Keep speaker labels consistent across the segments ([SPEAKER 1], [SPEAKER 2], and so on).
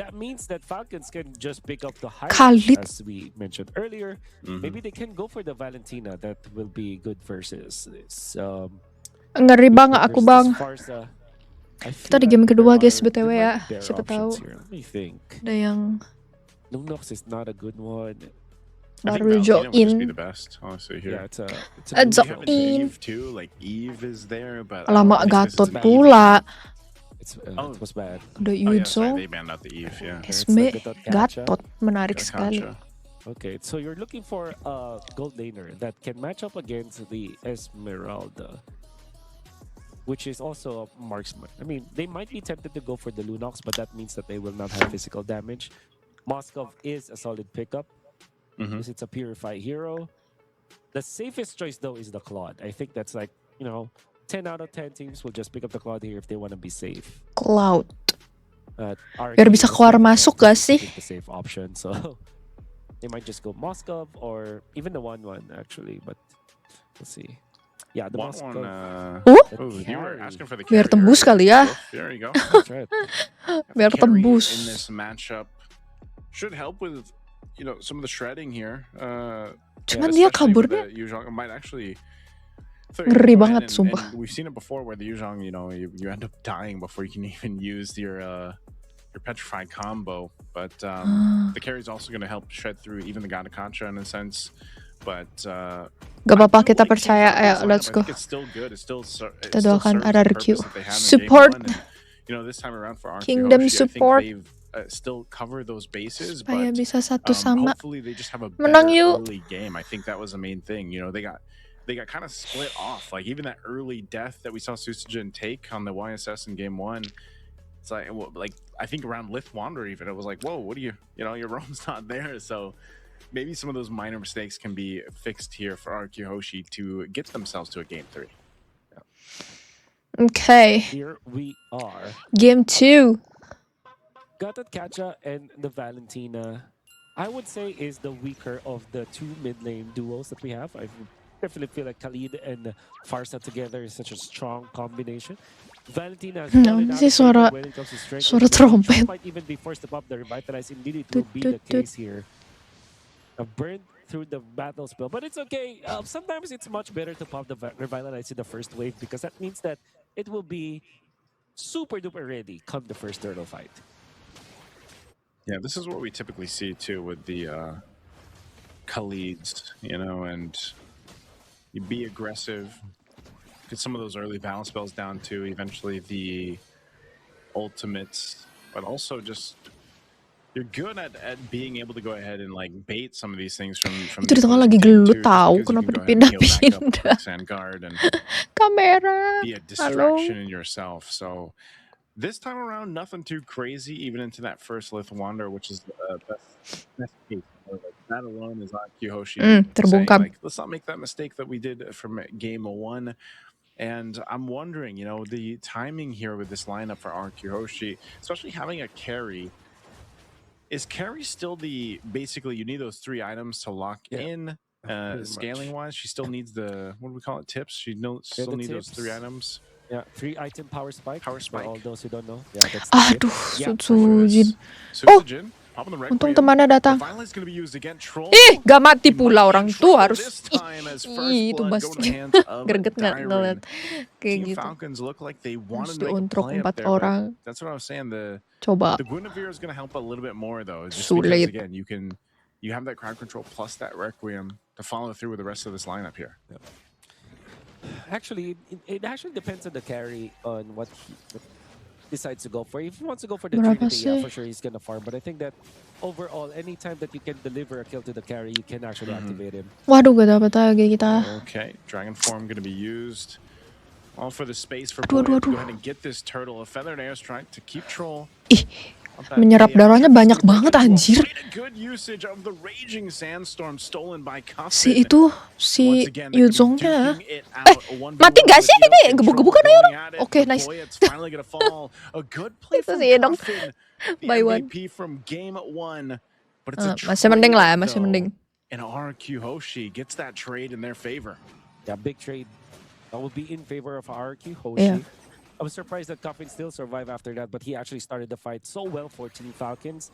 [SPEAKER 1] that means that Falcons can just pick up the high
[SPEAKER 2] Khalid.
[SPEAKER 1] as we mentioned earlier. Maybe they can go for the Valentina. That will be good versus this.
[SPEAKER 2] Ngeri bang aku bang.
[SPEAKER 1] Farsa.
[SPEAKER 2] Kita di game kedua guys BTW ya. Siapa tahu
[SPEAKER 1] Here. Let me think.
[SPEAKER 2] ada yang
[SPEAKER 1] Lunox is not a good one.
[SPEAKER 2] baru join.
[SPEAKER 3] Would just be the best, honestly. Here,
[SPEAKER 1] Yeah, it's a
[SPEAKER 2] join.
[SPEAKER 3] Eve too. Like Eve is there, but
[SPEAKER 2] Lama Gatot
[SPEAKER 3] Eve.
[SPEAKER 2] pula.
[SPEAKER 1] It was bad.
[SPEAKER 2] Udah
[SPEAKER 3] Oh, yeah, sorry,
[SPEAKER 2] Yudzo.
[SPEAKER 3] they banned out the Eve. Yeah.
[SPEAKER 2] Esme
[SPEAKER 1] Gacha.
[SPEAKER 2] Gatot menarik sekali.
[SPEAKER 3] Gotcha.
[SPEAKER 1] Okay, so you're looking for a gold laner that can match up against the Esmeralda, which is also a marksman. I mean, they might be tempted to go for the Lunox, but that means that they will not have physical damage. Moskov is a solid pickup because it's a purified hero. The safest choice though is the Claude. I think that's like, 10 out of 10 teams will just pick up the Claude here if they want to be safe.
[SPEAKER 2] Cloud.
[SPEAKER 1] RRQ
[SPEAKER 2] Biar bisa keluar masuk gak sih?
[SPEAKER 1] The safe option, so they might just go Moskov or even the 1-1 actually, but let's see. Yeah, the Moskov.
[SPEAKER 3] You were asking for the
[SPEAKER 2] Biar
[SPEAKER 3] carry
[SPEAKER 2] tembus kali
[SPEAKER 3] already.
[SPEAKER 2] ya.
[SPEAKER 3] There you go.
[SPEAKER 1] That's right.
[SPEAKER 2] Biar
[SPEAKER 3] Carry
[SPEAKER 2] tembus.
[SPEAKER 3] in this matchup should help with some of the shredding here.
[SPEAKER 2] Cuman dia
[SPEAKER 3] especially with
[SPEAKER 2] kaburnya
[SPEAKER 3] the Yuzhong. It might actually
[SPEAKER 2] ngeri banget sumpah.
[SPEAKER 3] and we've seen it before where the Yuzhong, you end up dying before you can even use your petrified combo. But the carry is also going to help shred through even the Ganakancha in a sense. But
[SPEAKER 2] Gak apa-apa, kita percaya. Ayo, let's go.
[SPEAKER 3] It's still good. It's still
[SPEAKER 2] Kita doakan RRQ
[SPEAKER 3] support.
[SPEAKER 2] support.
[SPEAKER 3] This time around for RRQ
[SPEAKER 2] Kingdom
[SPEAKER 3] Hoshi,
[SPEAKER 2] support.
[SPEAKER 3] I think they've still cover those bases,
[SPEAKER 2] Supaya
[SPEAKER 3] but
[SPEAKER 2] bisa satu sama.
[SPEAKER 3] hopefully they just have a
[SPEAKER 2] Menang
[SPEAKER 3] better
[SPEAKER 2] yuk.
[SPEAKER 3] early game. I think that was the main thing. They got kind of split off. Like even that early death that we saw Susujin take on the YSS in game 1. It's like I think around Lith Wander even it was like, whoa, what are you? Your roam's not there. So maybe some of those minor mistakes can be fixed here for RRQ Hoshi to get themselves to a game 3.
[SPEAKER 2] Okay.
[SPEAKER 1] Here we are.
[SPEAKER 2] Game 2.
[SPEAKER 1] Gatot Kacha and the Valentina, I would say, is the weaker of the two mid lane duos that we have. I definitely feel like Khalid and Farsa together is such a strong combination. Valentina has fallen out of favor when it comes to strength.
[SPEAKER 2] Suara trompet.
[SPEAKER 1] Might even be forced to pop the Revitalize. Indeed, it will be the case here. Burned through the battle spell, but it's okay. Sometimes it's much better to pop the Revitalize in the first wave because that means that it will be super duper ready come the first turtle fight.
[SPEAKER 3] Yeah, this is what we typically see too with the Khalids, and you be aggressive, get some of those early balance spells down too, eventually the ultimates, but also just you're good at being able to go ahead and like bait some of these things from
[SPEAKER 2] Itu di tengah lagi gelut tahu kenapa dipindah-pindah.
[SPEAKER 3] Guard and
[SPEAKER 2] Kamera.
[SPEAKER 3] be a distraction in yourself. So this time around, nothing too crazy, even into that first Lith Wander, which is the best case. That alone is RRQ Hoshi saying, like, let's not make that mistake that we did from game 1. And I'm wondering, the timing here with this lineup for RRQ Hoshi, especially having a carry. Is carry still basically you need those 3 items to lock in scaling wise? She still needs the, what do we call it, tips? She still needs those 3 items.
[SPEAKER 1] Yeah, 3 item power spike.
[SPEAKER 3] Power spike.
[SPEAKER 1] For all those who don't know. Yeah, that's the
[SPEAKER 2] Aduh,
[SPEAKER 1] tip.
[SPEAKER 2] Susujin.
[SPEAKER 3] Susujin,
[SPEAKER 2] Untung temannya datang.
[SPEAKER 3] Ih,
[SPEAKER 2] gak mati pula orang tuh harus. Itu masnya greget nggak ngeliat kayak gitu.
[SPEAKER 3] Falcons look like they
[SPEAKER 2] Harus
[SPEAKER 3] wanted to make a
[SPEAKER 2] diuntruk
[SPEAKER 3] play
[SPEAKER 2] 4
[SPEAKER 3] up there,
[SPEAKER 2] orang.
[SPEAKER 3] that's what I was saying.
[SPEAKER 2] Coba.
[SPEAKER 3] The Guinevere is going to help a little bit more though, just
[SPEAKER 2] Sulit.
[SPEAKER 3] because again you have that crowd control plus that Requiem to follow through with the rest of this lineup here.
[SPEAKER 1] Yep. Actually, it actually depends on the carry on what he decides to go for. If he wants to go for the Trinity, yeah, for sure he's gonna farm. But I think that overall, anytime that you can deliver a kill to the carry, you can actually activate him.
[SPEAKER 2] Waduh, gak dapat lagi kita.
[SPEAKER 3] Okay, Dragon Form going to be used. All for the space for Boyd to go ahead and get this turtle. A feathered airstrike to keep troll.
[SPEAKER 2] Ih, menyerap darahnya banyak banget anjir. Si itu, si Yuzongnya. Mati gak sih ini? Gebuk-gebukan aja orang. Oke, nice. Itu sih dong. By one. Masih mending lah, masih mending.
[SPEAKER 3] And RRQ Hoshi gets that trade in their favor.
[SPEAKER 1] Yeah, big trade. That will be in favor of RRQ Hoshi.
[SPEAKER 2] Yeah.
[SPEAKER 1] I was surprised that Coffin still survived after that, but he actually started the fight so well for Team Falcons.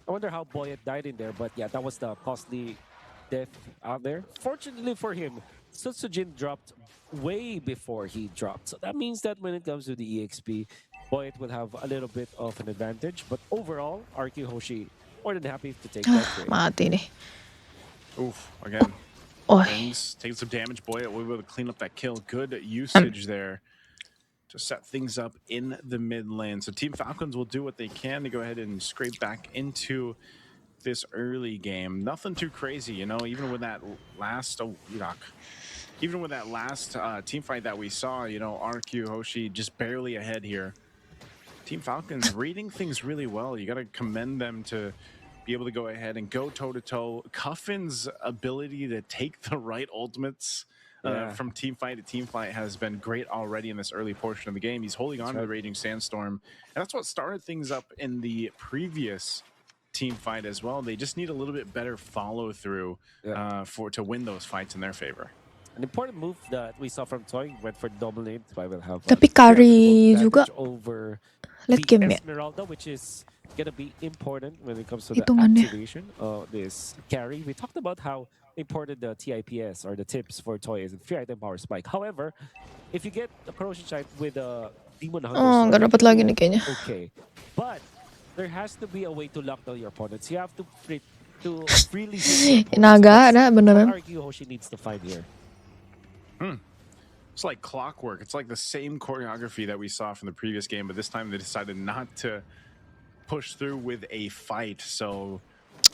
[SPEAKER 1] I wonder how Boyet died in there, but yeah, that was the costly death out there. Fortunately for him, Sutsujin dropped way before he dropped. So that means that when it comes to the EXP, Boyet will have a little bit of an advantage. But overall, RRQ Hoshi more than happy to take that trade.
[SPEAKER 2] Mati nih.
[SPEAKER 3] Oof, again.
[SPEAKER 2] Oh.
[SPEAKER 3] Things, taking some damage. Boyet will be able to clean up that kill. Good usage there to set things up in the mid lane. So Team Falcons will do what they can to go ahead and scrape back into this early game. Nothing too crazy, you know, even with that last even with that last team fight that we saw, you know, RRQ Hoshi just barely ahead here. Team Falcons reading things really well. You got to commend them to be able to go ahead and go toe-to-toe. Cuffin's ability to take the right ultimates from team fight to team fight has been great already in this early portion of the game. He's holding on to the Raging Sandstorm, and that's what started things up in the previous team fight as well. They just need a little bit better follow-through to win those fights in their favor.
[SPEAKER 1] An important move that we saw from Toy went for double nade. So I will have
[SPEAKER 2] Tapi carry juga
[SPEAKER 1] over
[SPEAKER 2] late
[SPEAKER 1] the
[SPEAKER 2] game ya.
[SPEAKER 1] Esmeralda, which is gonna be important when it comes to the
[SPEAKER 2] Hitungannya.
[SPEAKER 1] activation of this carry. We talked about how important the TIPS or the tips for Toy is in free item power spike. However, if you get the corrosion shite with a demon hunter,
[SPEAKER 2] Nggak dapat lagi nih kayaknya.
[SPEAKER 1] okay, but there has to be a way to lock down your opponents. You have to freely
[SPEAKER 2] Naga ada beneran.
[SPEAKER 1] RRQ Hoshi needs to find here.
[SPEAKER 3] It's like clockwork. It's like the same choreography that we saw from the previous game, but this time they decided not to push through with a fight. So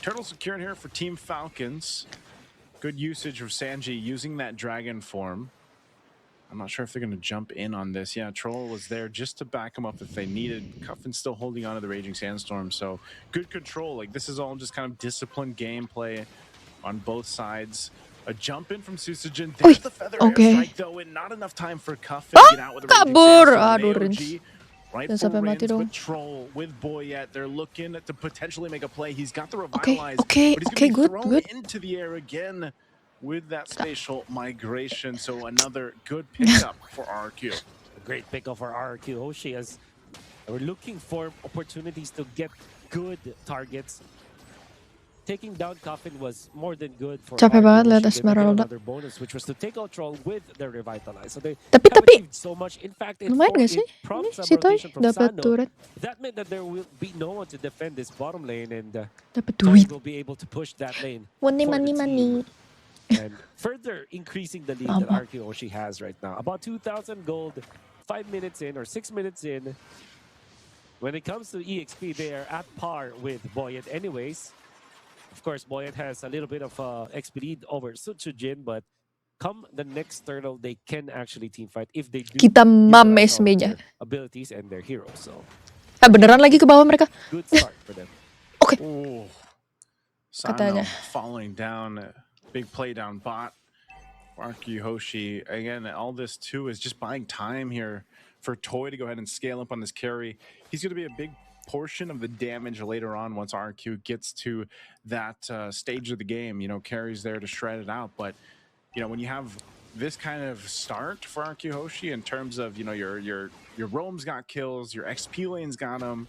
[SPEAKER 3] turtle secured here for Team Falcons. Good usage of Sanji using that dragon form. I'm not sure if they're going to jump in on this. Yeah, Troll was there just to back him up if they needed. Cuffin's still holding on to the Raging Sandstorm, so good control. Like, this is all just kind of disciplined gameplay on both sides. A jump in from Susujin. There's the feather airstrike though, and not enough time for Cuffin to get out with the Raging Sandstorm. Right for Rins with Troll, with Boyet. They're looking to potentially make a play. He's got the revitalize, but he's going to be thrown into the air again with that spatial migration. So another good pickup for RRQ.
[SPEAKER 1] A great pickup for RRQ Hoshi, as we're looking for opportunities to get good targets. Taking down Coffin was more than good for
[SPEAKER 2] Capek banget lihat
[SPEAKER 1] Hoshi.
[SPEAKER 2] Esmeralda.
[SPEAKER 1] Another bonus, which was to take out Troll with the revitalize. So they
[SPEAKER 2] Tapi
[SPEAKER 1] achieved so much. In fact,
[SPEAKER 2] lumayan gak sih? Ini si Toy dapat turret.
[SPEAKER 1] That meant that there will be no one to defend this bottom lane, and
[SPEAKER 2] dapat
[SPEAKER 1] Toy
[SPEAKER 2] duit.
[SPEAKER 1] will be able to push that lane.
[SPEAKER 2] Money.
[SPEAKER 1] And further increasing the lead that RRQ Hoshi has right now. About 2,000 gold, 5 minutes in or 6 minutes in. When it comes to EXP, they are at par with Boyet anyways. Of course, Boyet has a little bit of XP lead over Sutsujin, but come the next turtle, they can actually team fight if they do
[SPEAKER 2] Kita mames meja.
[SPEAKER 1] abilities and their heroes. So
[SPEAKER 2] Beneran lagi ke bawah mereka.
[SPEAKER 1] good start for them.
[SPEAKER 2] Oke.
[SPEAKER 3] Sano falling down. Big play down bot. RRQ Hoshi. Again, all this too is just buying time here for Toy to go ahead and scale up on this carry. He's going to be a big portion of the damage later on once RRQ gets to that stage of the game. You know, carries there to shred it out. But, you know, when you have this kind of start for RRQ Hoshi in terms of, you know, your roams got kills, your XP lanes got them,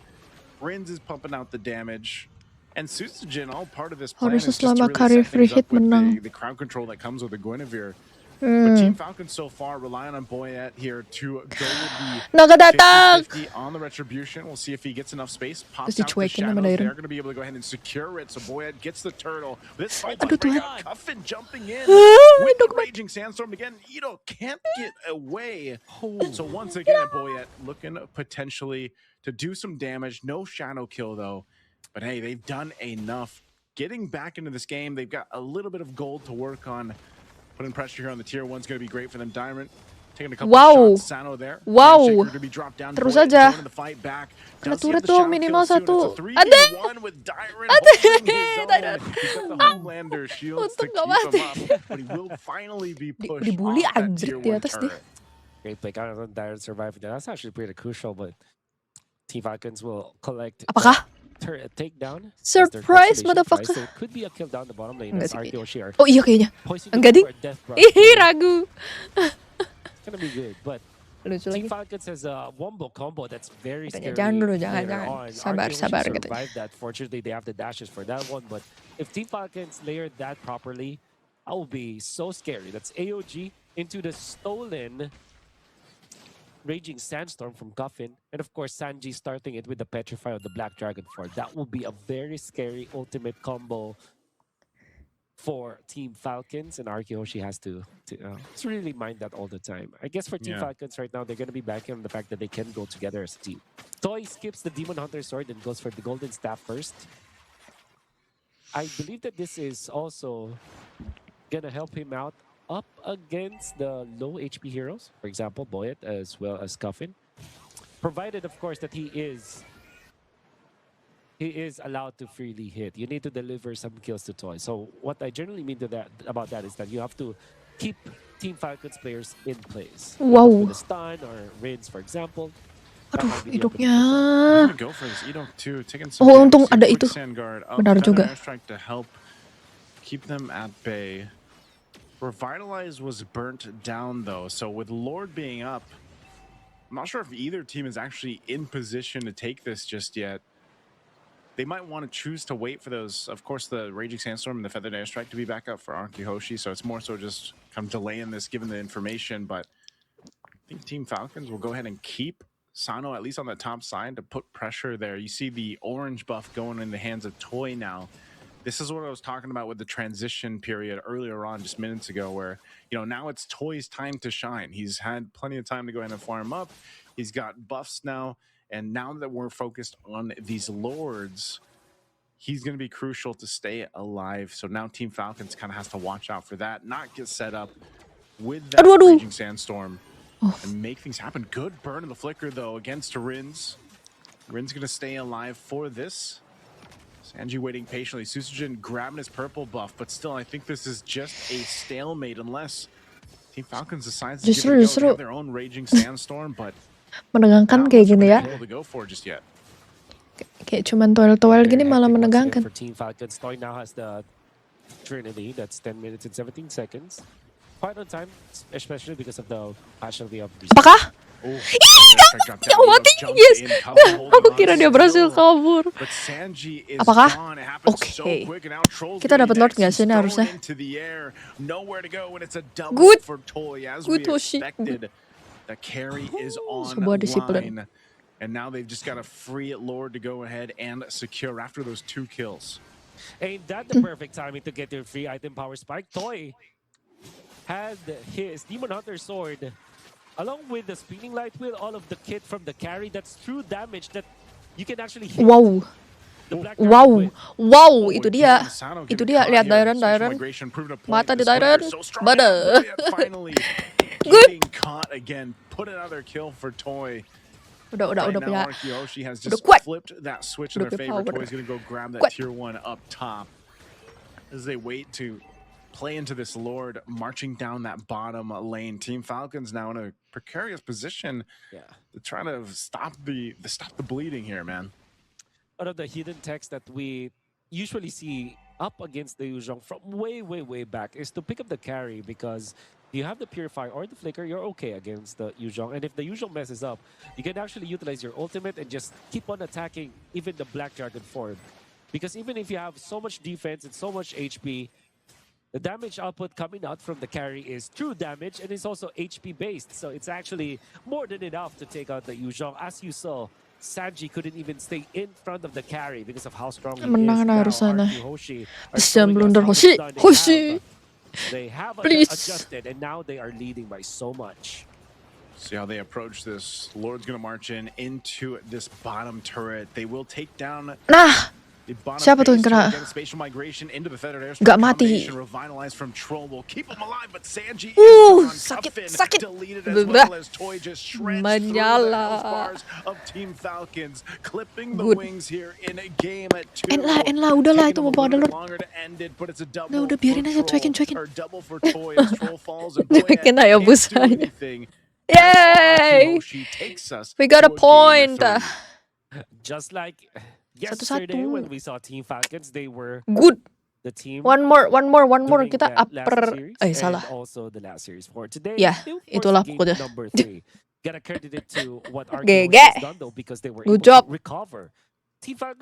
[SPEAKER 3] Rins is pumping out the damage. And Susujin, all part of this plan is just to really set things up with the crowd control that comes with the Guinevere. But Team Falcons so far relying on Boyet here to go with the 50-50 on the retribution. We'll see if he gets enough space. Pops out the shadows. They're going to be able to go ahead and secure it. So Boyet gets the turtle. This fight Cuffin jumping in with the Raging Sandstorm again. Ito can't get away. So once again, Boyet looking potentially to do some damage. No shadow kill though. But hey, they've done enough. Getting back into this game, they've got a little bit of gold to work on. Putting pressure here on the tier 1's going to be great for them. Diamond taking a couple of shots. Sano there.
[SPEAKER 2] To be dropped down. Terus aja. Kena turret tuh minimal satu. Ada. Untung gak mati. Dibully anjir di atas dia.
[SPEAKER 1] Great play out on Diamond surviving. That's actually pretty crucial, but Team Falcons will collect.
[SPEAKER 2] Apakah?
[SPEAKER 1] Takedown.
[SPEAKER 2] Surprise, motherfucker.
[SPEAKER 1] So it could be a kill down the bottom lane.
[SPEAKER 2] Oh iya kayaknya. Enggak ding. Ih, ragu.
[SPEAKER 1] It's gonna be good, but
[SPEAKER 2] Lucu
[SPEAKER 1] Team
[SPEAKER 2] lagi.
[SPEAKER 1] Falcons has a wombo combo that's very
[SPEAKER 2] Katanya,
[SPEAKER 1] scary
[SPEAKER 2] jangan dulu,
[SPEAKER 1] later
[SPEAKER 2] jangan.
[SPEAKER 1] on.
[SPEAKER 2] Sabar,
[SPEAKER 1] RRQ
[SPEAKER 2] sabar
[SPEAKER 1] HOSHI
[SPEAKER 2] katanya.
[SPEAKER 1] survived that. Fortunately, they have the dashes for that one. But if Team Falcons layered that properly, that would be so scary. That's AOG into the stolen Raging Sandstorm from Coffin. And of course, Sanji starting it with the Petrify of the Black Dragon 4. That will be a very scary ultimate combo for Team Falcons, and RRQ HOSHI has to really mind that all the time. I guess for Team Falcons right now, they're going to be banking on the fact that they can go together as a team. Toy skips the Demon Hunter Sword and goes for the Golden Staff first. I believe that this is also going to help him out up against the low HP heroes, for example, BUAT as well as Coffin. Provided, of course, that he is allowed to freely hit. You need to deliver some kills to Toy. So what I generally mean about that is that you have to keep Team Falcons players in place.
[SPEAKER 2] Wow.
[SPEAKER 1] With a stun or Rinse, for example.
[SPEAKER 2] Aduh, hidupnya.
[SPEAKER 3] Oh,
[SPEAKER 2] untung ada itu. Benar juga.
[SPEAKER 3] To help keep them at bay. Revitalize was burnt down though, so with Lord being up, I'm not sure if either team is actually in position to take this just yet. They might want to choose to wait for those, of course, the Raging Sandstorm and the Feathered Airstrike to be back up for RRQ HOSHI, so it's more so just kind of delaying this given the information, but I think Team Falcons will go ahead and keep Sano at least on the top side to put pressure there. You see the orange buff going in the hands of Toy now. This is what I was talking about with the transition period earlier on, just minutes ago, where, you know, now it's Toy's time to shine. He's had plenty of time to go ahead and farm up. He's got buffs now. And now that we're focused on these Lords, he's going to be crucial to stay alive. So now Team Falcons kind of has to watch out for that, not get set up with that Raging Sandstorm and make things happen. Good burn in the flicker, though, against Rins. Rins going to stay alive for this. Sanji waiting patiently. Susujin grabbing his purple buff, but still, I think this is just a stalemate unless Team Falcons decides to give it a go. They have their own Raging Sandstorm, but
[SPEAKER 2] menegangkan kayak gini ya. Kayak cuman toel-toel gini malah menegangkan.
[SPEAKER 1] For Team Falcons, Toy now has the Trinity. That's 10 minutes and 17 seconds. Quite on time, especially because of the passion of
[SPEAKER 2] apakah? Ih, mati. Yes. Aku kira dia berhasil kabur. Apakah? Oke. Kita dapat Lord nggak sih ini harusnya? Good. Good Hoshi.
[SPEAKER 3] The carry is on line. And now they've just got a free Lord to go ahead and secure after those 2 kills.
[SPEAKER 1] Ain't that the perfect timing to get your free item power spike? Toy had his Demon Hunter Sword along with the Spinning Light Wheel, all of the kit from the carry. That's true damage that you can actually hit.
[SPEAKER 2] Wow. Wow, itu dia. Itu dia, lihat Dairon. Mata di Dairon. Bada.
[SPEAKER 3] Good. Caught again. Put another kill for Toy.
[SPEAKER 2] Udah punya.
[SPEAKER 3] HOSHI has just flipped that switch in their favor. Toy's gonna go grab that tier 1 up top as they wait to play into this Lord marching down that bottom lane. Team Falcons now in a precarious position to try to stop the bleeding here, man.
[SPEAKER 1] One of the hidden techs that we usually see up against the Yuzhong from way back is to pick up the carry, because you have the Purify or the Flicker, you're okay against the Yuzhong. And if the Yuzhong messes up, you can actually utilize your ultimate and just keep on attacking even the Black Dragon form. Because even if you have so much defense and so much HP, the damage output coming out from the carry is true damage, and it's also HP based. So it's actually more than enough to take out the Yuzhong. As you saw, Sanji couldn't even stay in front of the carry because of how strong he is. Now RRQ HOSHI are showing us how
[SPEAKER 2] HOSHI.
[SPEAKER 1] They have adjusted, and now they are leading by so much.
[SPEAKER 3] See how they approach this. Lord's going to march into this bottom turret. They will take down...
[SPEAKER 2] Siapa tuh yang kena? Gak mati. Sakit. Menyala. Good. Enlah, udahlah itu mau bawa Lord. Udah biarin aja, cuekin. Cuekin aja busanya. Yay! We got a point.
[SPEAKER 1] Just like yesterday when we saw Team Falcons, they were
[SPEAKER 2] good.
[SPEAKER 1] The team.
[SPEAKER 2] One more. Kita upper.
[SPEAKER 1] Salah. And also the last series for today.
[SPEAKER 2] Ya, itulah pokoknya.
[SPEAKER 1] Number 3. Gotta credit it to what RRQ
[SPEAKER 2] GG.
[SPEAKER 1] HOSHI has done though, because they were able
[SPEAKER 2] Good
[SPEAKER 1] to
[SPEAKER 2] job.
[SPEAKER 1] recover. Team Falcons